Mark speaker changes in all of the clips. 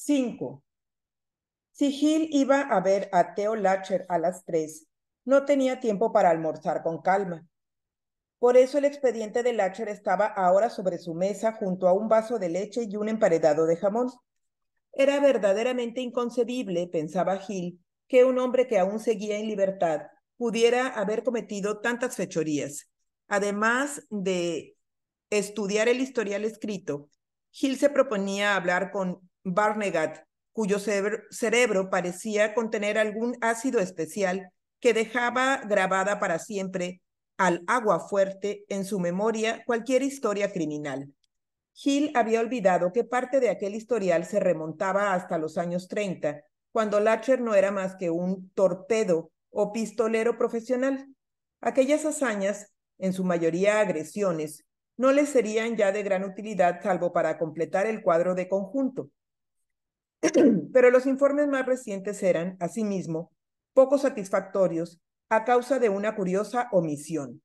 Speaker 1: 5. Si Hill iba a ver a Theo Lacher a las 3, no tenía tiempo para almorzar con calma. Por eso el expediente de Lacher estaba ahora sobre su mesa junto a un vaso de leche y un emparedado de jamón. Era verdaderamente inconcebible, pensaba Hill, que un hombre que aún seguía en libertad pudiera haber cometido tantas fechorías. Además de estudiar el historial escrito, Hill se proponía hablar con Barnegat, cuyo cerebro parecía contener algún ácido especial que dejaba grabada para siempre al agua fuerte en su memoria cualquier historia criminal. Hill había olvidado que parte de aquel historial se remontaba hasta los años 30, cuando Lacher no era más que un torpedo o pistolero profesional. Aquellas hazañas, en su mayoría agresiones, no le serían ya de gran utilidad salvo para completar el cuadro de conjunto. Pero los informes más recientes eran, asimismo, poco satisfactorios a causa de una curiosa omisión.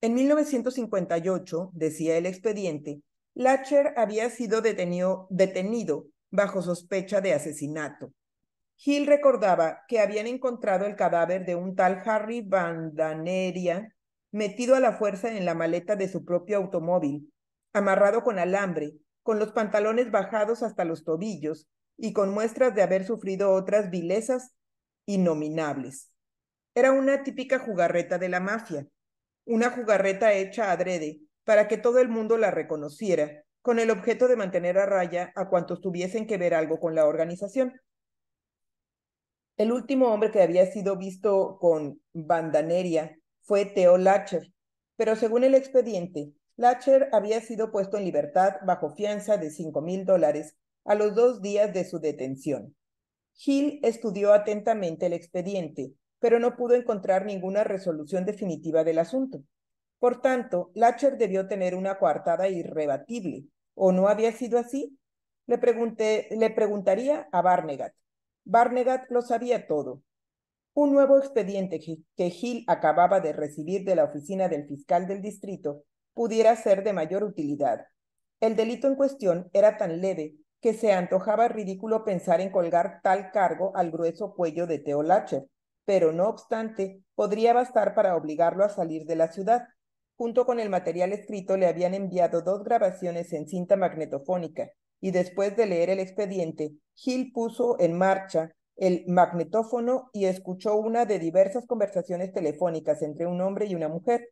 Speaker 1: En 1958, decía el expediente, Lacher había sido detenido bajo sospecha de asesinato. Hill recordaba que habían encontrado el cadáver de un tal Harry Bandaneria metido a la fuerza en la maleta de su propio automóvil, amarrado con alambre, con los pantalones bajados hasta los tobillos y con muestras de haber sufrido otras vilezas innominables. Era una típica jugarreta de la mafia, una jugarreta hecha adrede para que todo el mundo la reconociera, con el objeto de mantener a raya a cuantos tuviesen que ver algo con la organización. El último hombre que había sido visto con Bandaneria fue Theo Lacher, pero según el expediente, Lacher había sido puesto en libertad bajo fianza de $5,000 a los 2 días de su detención. Hill estudió atentamente el expediente, pero no pudo encontrar ninguna resolución definitiva del asunto. Por tanto, Lacher debió tener una coartada irrebatible, ¿o no había sido así? Le preguntaría a Barnegat. Barnegat lo sabía todo. Un nuevo expediente que Hill acababa de recibir de la oficina del fiscal del distrito pudiera ser de mayor utilidad. El delito en cuestión era tan leve que se antojaba ridículo pensar en colgar tal cargo al grueso cuello de Theo Lacher, pero no obstante, podría bastar para obligarlo a salir de la ciudad. Junto con el material escrito le habían enviado 2 grabaciones en cinta magnetofónica, y después de leer el expediente, Hill puso en marcha el magnetófono y escuchó una de diversas conversaciones telefónicas entre un hombre y una mujer.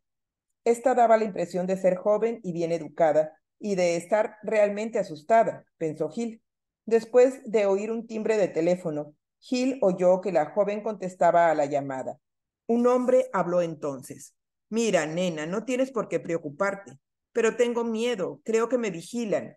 Speaker 1: Esta daba la impresión de ser joven y bien educada, y de estar realmente asustada, pensó Hill. Después de oír un timbre de teléfono, Hill oyó que la joven contestaba a la llamada. Un hombre habló entonces. Mira, nena, no tienes por qué preocuparte, pero tengo miedo, creo que me vigilan.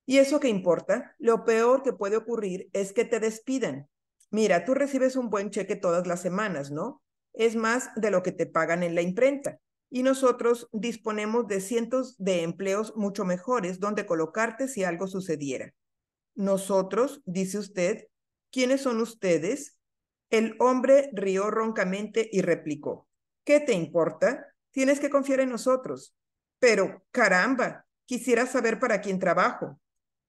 Speaker 1: ¿Y eso qué importa? Lo peor que puede ocurrir es que te despidan. Mira, tú recibes un buen cheque todas las semanas, ¿no? Es más de lo que te pagan en la imprenta. Y nosotros disponemos de cientos de empleos mucho mejores donde colocarte si algo sucediera. Nosotros, dice usted, ¿quiénes son ustedes? El hombre rió roncamente y replicó, ¿qué te importa? Tienes que confiar en nosotros. Pero, caramba, quisiera saber para quién trabajo.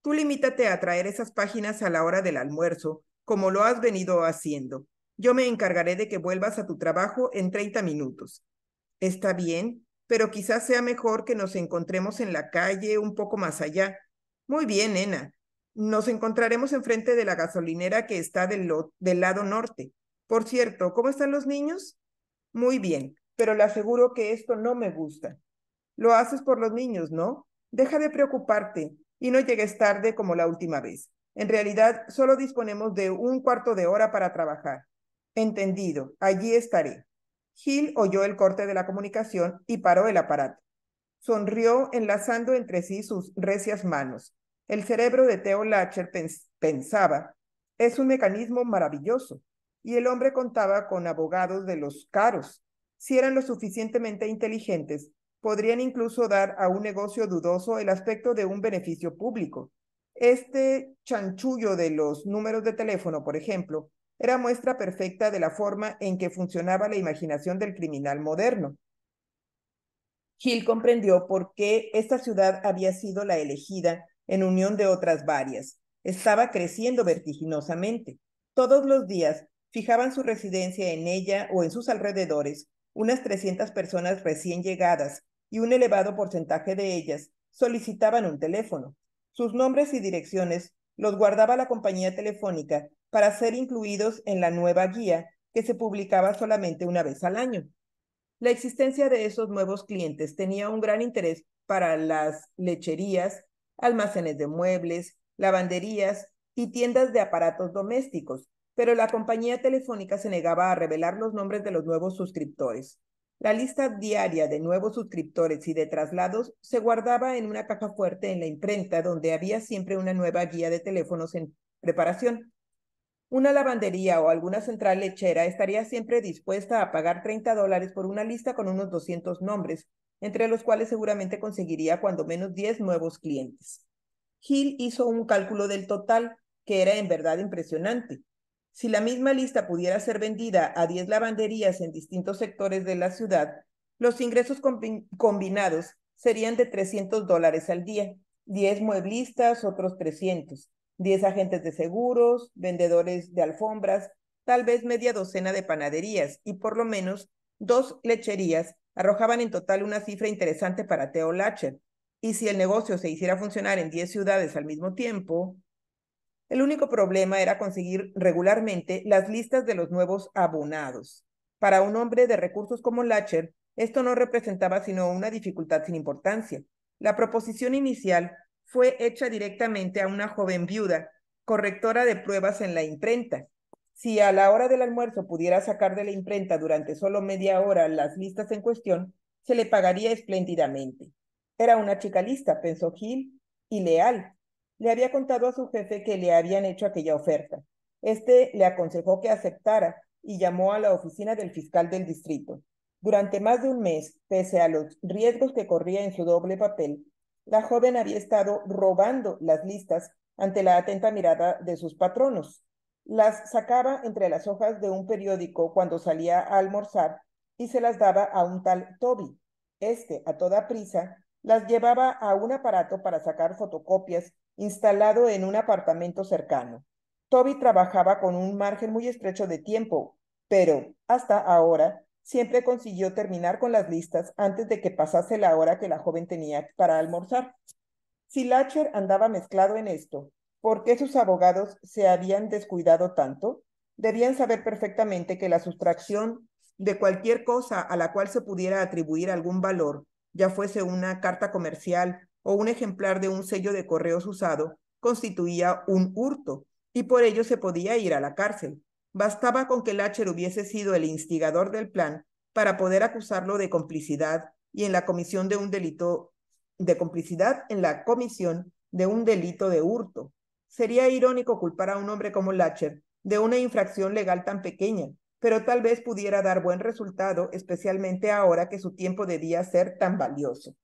Speaker 1: Tú limítate a traer esas páginas a la hora del almuerzo, como lo has venido haciendo. Yo me encargaré de que vuelvas a tu trabajo en 30 minutos. Está bien, pero quizás sea mejor que nos encontremos en la calle un poco más allá. Muy bien, nena. Nos encontraremos enfrente de la gasolinera que está del lado norte. Por cierto, ¿cómo están los niños? Muy bien, pero le aseguro que esto no me gusta. Lo haces por los niños, ¿no? Deja de preocuparte y no llegues tarde como la última vez. En realidad, solo disponemos de un cuarto de hora para trabajar. Entendido, allí estaré. Hill oyó el corte de la comunicación y paró el aparato. Sonrió enlazando entre sí sus recias manos. El cerebro de Theo Lacher pensaba, es un mecanismo maravilloso. Y el hombre contaba con abogados de los caros. Si eran lo suficientemente inteligentes, podrían incluso dar a un negocio dudoso el aspecto de un beneficio público. Este chanchullo de los números de teléfono, por ejemplo, era muestra perfecta de la forma en que funcionaba la imaginación del criminal moderno. Hill comprendió por qué esta ciudad había sido la elegida en unión de otras varias. estaba creciendo vertiginosamente. Todos los días fijaban su residencia en ella o en sus alrededores unas 300 personas recién llegadas y un elevado porcentaje de ellas solicitaban un teléfono. Sus nombres y direcciones los guardaba la compañía telefónica para ser incluidos en la nueva guía que se publicaba solamente una vez al año. La existencia de esos nuevos clientes tenía un gran interés para las lecherías, almacenes de muebles, lavanderías y tiendas de aparatos domésticos, pero la compañía telefónica se negaba a revelar los nombres de los nuevos suscriptores. La lista diaria de nuevos suscriptores y de traslados se guardaba en una caja fuerte en la imprenta donde había siempre una nueva guía de teléfonos en preparación. Una lavandería o alguna central lechera estaría siempre dispuesta a pagar $30 por una lista con unos 200 nombres, entre los cuales seguramente conseguiría cuando menos 10 nuevos clientes. Hill hizo un cálculo del total, que era en verdad impresionante. Si la misma lista pudiera ser vendida a 10 lavanderías en distintos sectores de la ciudad, los ingresos combinados serían de $300 al día, 10 mueblistas, otros 300. 10 agentes de seguros, vendedores de alfombras, tal vez media docena de panaderías y por lo menos 2 lecherías arrojaban en total una cifra interesante para Theo Lacher. Y si el negocio se hiciera funcionar en 10 ciudades al mismo tiempo, el único problema era conseguir regularmente las listas de los nuevos abonados. Para un hombre de recursos como Lacher, esto no representaba sino una dificultad sin importancia. La proposición inicial fue hecha directamente a una joven viuda, correctora de pruebas en la imprenta. Si a la hora del almuerzo pudiera sacar de la imprenta durante solo media hora las listas en cuestión, se le pagaría espléndidamente. Era una chica lista, pensó Hill, y leal. Le había contado a su jefe que le habían hecho aquella oferta. Este le aconsejó que aceptara y llamó a la oficina del fiscal del distrito. Durante más de un mes, pese a los riesgos que corría en su doble papel, la joven había estado robando las listas ante la atenta mirada de sus patronos. Las sacaba entre las hojas de un periódico cuando salía a almorzar y se las daba a un tal Toby. Este, a toda prisa, las llevaba a un aparato para sacar fotocopias instalado en un apartamento cercano. Toby trabajaba con un margen muy estrecho de tiempo, pero hasta ahora siempre consiguió terminar con las listas antes de que pasase la hora que la joven tenía para almorzar. Si Lacher andaba mezclado en esto, ¿por qué sus abogados se habían descuidado tanto? Debían saber perfectamente que la sustracción de cualquier cosa a la cual se pudiera atribuir algún valor, ya fuese una carta comercial o un ejemplar de un sello de correos usado, constituía un hurto y por ello se podía ir a la cárcel. Bastaba con que Lacher hubiese sido el instigador del plan para poder acusarlo de complicidad y en la comisión de un delito de complicidad en la comisión de un delito de hurto. Sería irónico culpar a un hombre como Lacher de una infracción legal tan pequeña, pero tal vez pudiera dar buen resultado, especialmente ahora que su tiempo debía ser tan valioso.